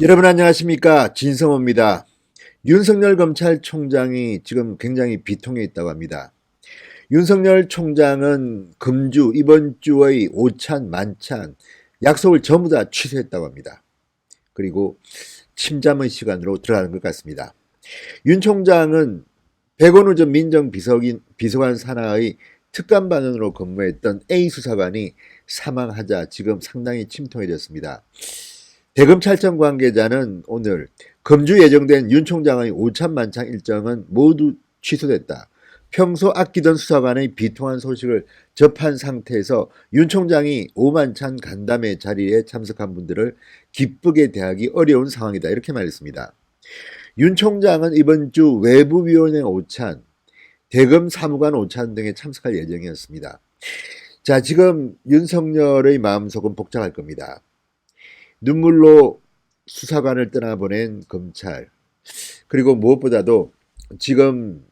여러분 안녕하십니까, 진성호입니다. 윤석열 검찰총장이 지금 굉장히 비통해 있다고 합니다. 윤석열 총장은 금주 이번 주의 오찬 만찬 약속을 전부 다 취소했다고 합니다. 그리고 침잠의 시간으로 들어가는 것 같습니다. 윤 총장은 백원우 전 민정비서관 산하의 특감반원으로 근무했던 A 수사관이 사망하자 지금 상당히 침통해졌습니다. 대검찰청 관계자는 오늘 금주 예정된 윤 총장의 오찬 만찬 일정은 모두 취소됐다. 평소 아끼던 수사관의 비통한 소식을 접한 상태에서 윤 총장이 오만찬 간담회 자리에 참석한 분들을 기쁘게 대하기 어려운 상황이다. 이렇게 말했습니다. 윤 총장은 이번 주 외부위원회 오찬, 대검 사무관 오찬 등에 참석할 예정이었습니다. 자, 지금 윤석열의 마음속은 복잡할 겁니다. 눈물로 수사관을 떠나보낸 검찰, 그리고 무엇보다도 지금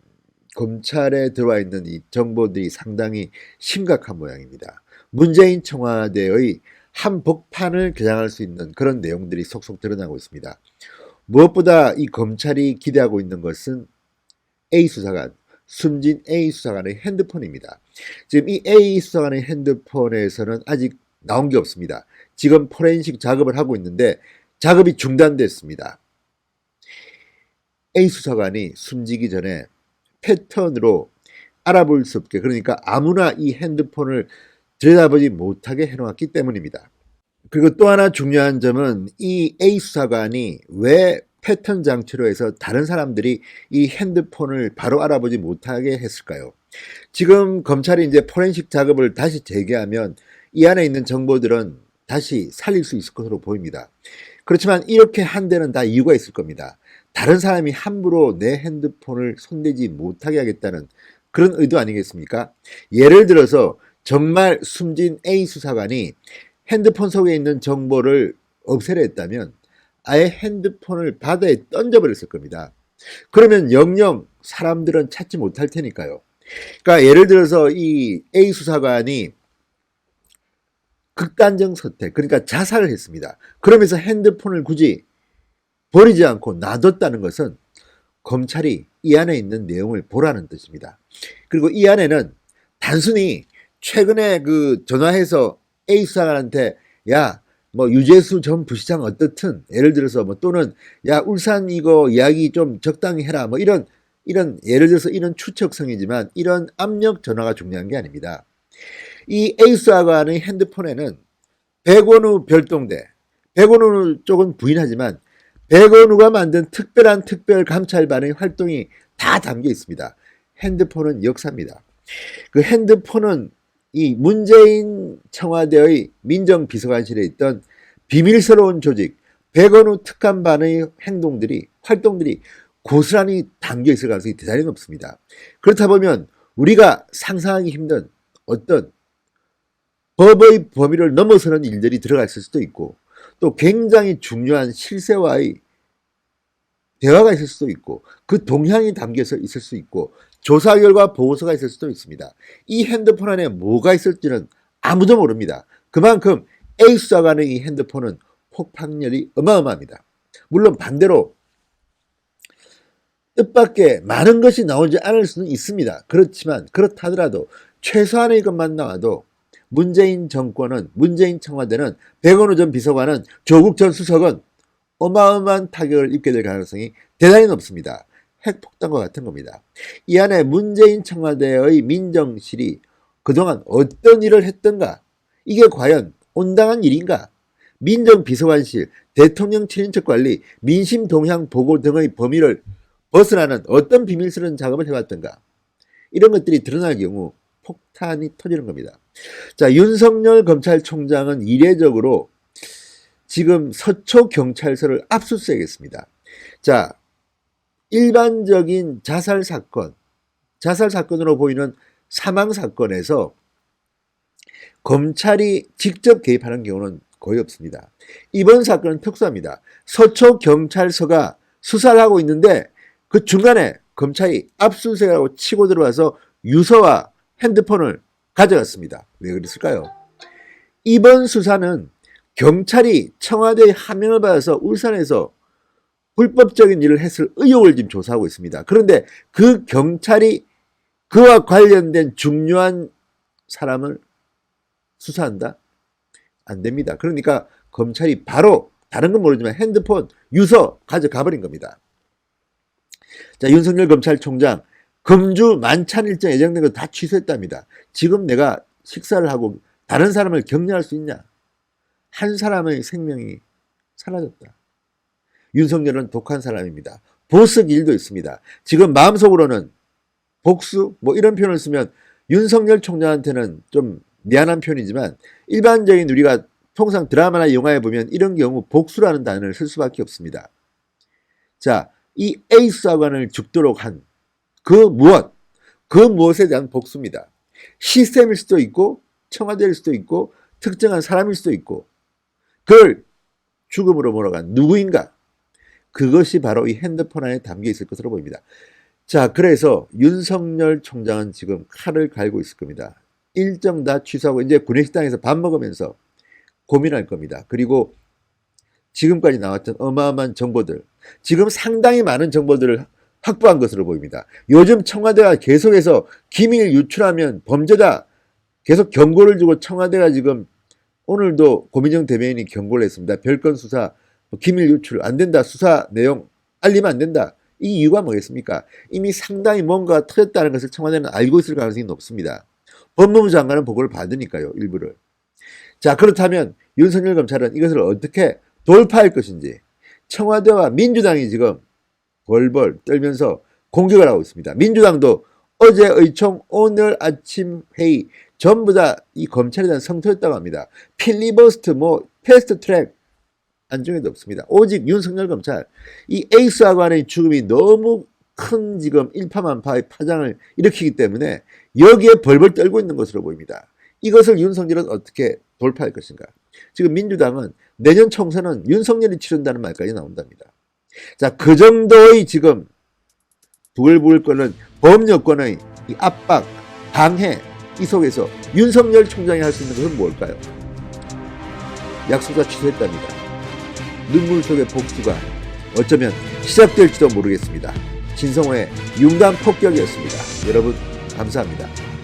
검찰에 들어와 있는 이 정보들이 상당히 심각한 모양입니다. 문재인 청와대의 한복판을 겨냥할 수 있는 그런 내용들이 속속 드러나고 있습니다. 무엇보다 이 검찰이 기대하고 있는 것은 A 수사관, 숨진 A 수사관의 핸드폰입니다. 지금 이 A 수사관의 핸드폰에서는 아직 나온 게 없습니다. 지금 포렌식 작업을 하고 있는데 작업이 중단됐습니다. A 수사관이 숨지기 전에 패턴으로 알아볼 수 없게, 그러니까 아무나 이 핸드폰을 들여다보지 못하게 해놓았기 때문입니다. 그리고 또 하나 중요한 점은 이 A 수사관이 왜 패턴 장치로 해서 다른 사람들이 이 핸드폰을 바로 알아보지 못하게 했을까요? 지금 검찰이 이제 포렌식 작업을 다시 재개하면 이 안에 있는 정보들은 다시 살릴 수 있을 것으로 보입니다. 그렇지만 이렇게 한 데는 다 이유가 있을 겁니다. 다른 사람이 함부로 내 핸드폰을 손대지 못하게 하겠다는 그런 의도 아니겠습니까? 예를 들어서 정말 숨진 A 수사관이 핸드폰 속에 있는 정보를 없애려 했다면 아예 핸드폰을 바다에 던져버렸을 겁니다. 그러면 영영 사람들은 찾지 못할 테니까요. 그러니까 예를 들어서 이 A 수사관이 극단적 선택, 그러니까 자살을 했습니다. 그러면서 핸드폰을 굳이 버리지 않고 놔뒀다는 것은 검찰이 이 안에 있는 내용을 보라는 뜻입니다. 그리고 이 안에는 단순히 최근에 그 전화해서 A 수사관한테 야, 뭐 유재수 전 부시장 어떻든, 예를 들어서 뭐 또는 야 울산 이거 이야기 좀 적당히 해라, 뭐 이런 예를 들어서 이런 추측성이지만 이런 압력 전화가 중요한 게 아닙니다. 이 A 수사관의 핸드폰에는 백원우 별동대, 백원우 쪽은 부인하지만 백원우가 만든 특별한 특별감찰반의 활동이 다 담겨 있습니다. 핸드폰은 역사입니다. 그 핸드폰은 이 문재인 청와대의 민정비서관실에 있던 비밀스러운 조직 백원우 특감반의 활동들이 고스란히 담겨 있을 가능성이 대단히 높습니다. 그렇다 보면 우리가 상상하기 힘든 어떤 법의 범위를 넘어서는 일들이 들어가 있을 수도 있고, 또 굉장히 중요한 실세와의 대화가 있을 수도 있고, 그 동향이 담겨서 있을 수 있고, 조사 결과 보고서가 있을 수도 있습니다. 이 핸드폰 안에 뭐가 있을지는 아무도 모릅니다. 그만큼 A 수사관의 이 핸드폰은 폭발력이 어마어마합니다. 물론 반대로 뜻밖의 많은 것이 나오지 않을 수는 있습니다. 그렇지만 그렇다 하더라도 최소한의 것만 나와도 문재인 정권은, 문재인 청와대는, 백원우 전 비서관은, 조국 전 수석은 어마어마한 타격을 입게 될 가능성이 대단히 높습니다. 핵폭탄과 같은 겁니다. 이 안에 문재인 청와대의 민정실이 그동안 어떤 일을 했던가, 이게 과연 온당한 일인가, 민정비서관실, 대통령 친인척 관리, 민심 동향 보고 등의 범위를 벗어나는 어떤 비밀스러운 작업을 해왔던가, 이런 것들이 드러날 경우 폭탄이 터지는 겁니다. 자, 윤석열 검찰총장은 이례적으로 지금 서초경찰서를 압수수색했습니다. 자, 일반적인 자살 사건으로 보이는 사망 사건에서 검찰이 직접 개입하는 경우는 거의 없습니다. 이번 사건은 특수합니다. 서초경찰서가 수사를 하고 있는데 그 중간에 검찰이 압수수색하고 치고 들어와서 유서와 핸드폰을 가져갔습니다. 왜 그랬을까요? 이번 수사는 경찰이 청와대의 하명을 받아서 울산에서 불법적인 일을 했을 의혹을 지금 조사하고 있습니다. 그런데 그 경찰이 그와 관련된 중요한 사람을 수사한다? 안 됩니다. 그러니까 검찰이 바로 다른 건 모르지만 핸드폰 유서 가져가 버린 겁니다. 자, 윤석열 검찰총장 금주 만찬 일정 예정된 거 다 취소했답니다. 지금 내가 식사를 하고 다른 사람을 격려할 수 있냐? 한 사람의 생명이 사라졌다. 윤석열은 독한 사람입니다. 보스 일도 있습니다. 지금 마음속으로는 복수 뭐 이런 표현을 쓰면 윤석열 총장한테는 좀 미안한 표현이지만 일반적인 우리가 통상 드라마나 영화에 보면 이런 경우 복수라는 단어를 쓸 수밖에 없습니다. 자, 이 A 수사관을 죽도록 한 그 무엇에 대한 복수입니다. 시스템일 수도 있고 청와대일 수도 있고 특정한 사람일 수도 있고 그걸 죽음으로 몰아간 누구인가? 그것이 바로 이 핸드폰 안에 담겨 있을 것으로 보입니다. 자, 그래서 윤석열 총장은 지금 칼을 갈고 있을 겁니다. 일정 다 취소하고 이제 구내식당에서 밥 먹으면서 고민할 겁니다. 그리고 지금까지 나왔던 어마어마한 정보들, 지금 상당히 많은 정보들을 확보한 것으로 보입니다. 요즘 청와대가 계속해서 기밀 유출하면 범죄다 계속 경고를 주고 청와대가 지금 오늘도 고민정 대변인이 경고를 했습니다. 별건 수사, 기밀 유출 안 된다. 수사 내용 알리면 안 된다. 이 이유가 뭐겠습니까? 이미 상당히 뭔가 터졌다는 것을 청와대는 알고 있을 가능성이 높습니다. 법무부 장관은 보고를 받으니까요. 일부를. 자, 그렇다면 윤석열 검찰은 이것을 어떻게 돌파할 것인지 청와대와 민주당이 지금 벌벌 떨면서 공격을 하고 있습니다. 민주당도 어제 의총 오늘 아침 회의 전부 다 이 검찰에 대한 성토였다고 합니다. 필리버스트 패스트 트랙 안중에도 없습니다. 오직 윤석열 검찰 이 A 수사관의 죽음이 너무 큰 지금 일파만파의 파장을 일으키기 때문에 여기에 벌벌 떨고 있는 것으로 보입니다. 이것을 윤석열은 어떻게 돌파할 것인가? 지금 민주당은 내년 총선은 윤석열이 치른다는 말까지 나온답니다. 자, 그 정도의 지금 부글부글 끓는 범여권의 이 압박, 방해 이 속에서 윤석열 총장이 할 수 있는 것은 뭘까요? 약속자 취소했답니다. 눈물 속의 복수가 어쩌면 시작될지도 모르겠습니다. 진성호의 융단 폭격이었습니다. 여러분 감사합니다.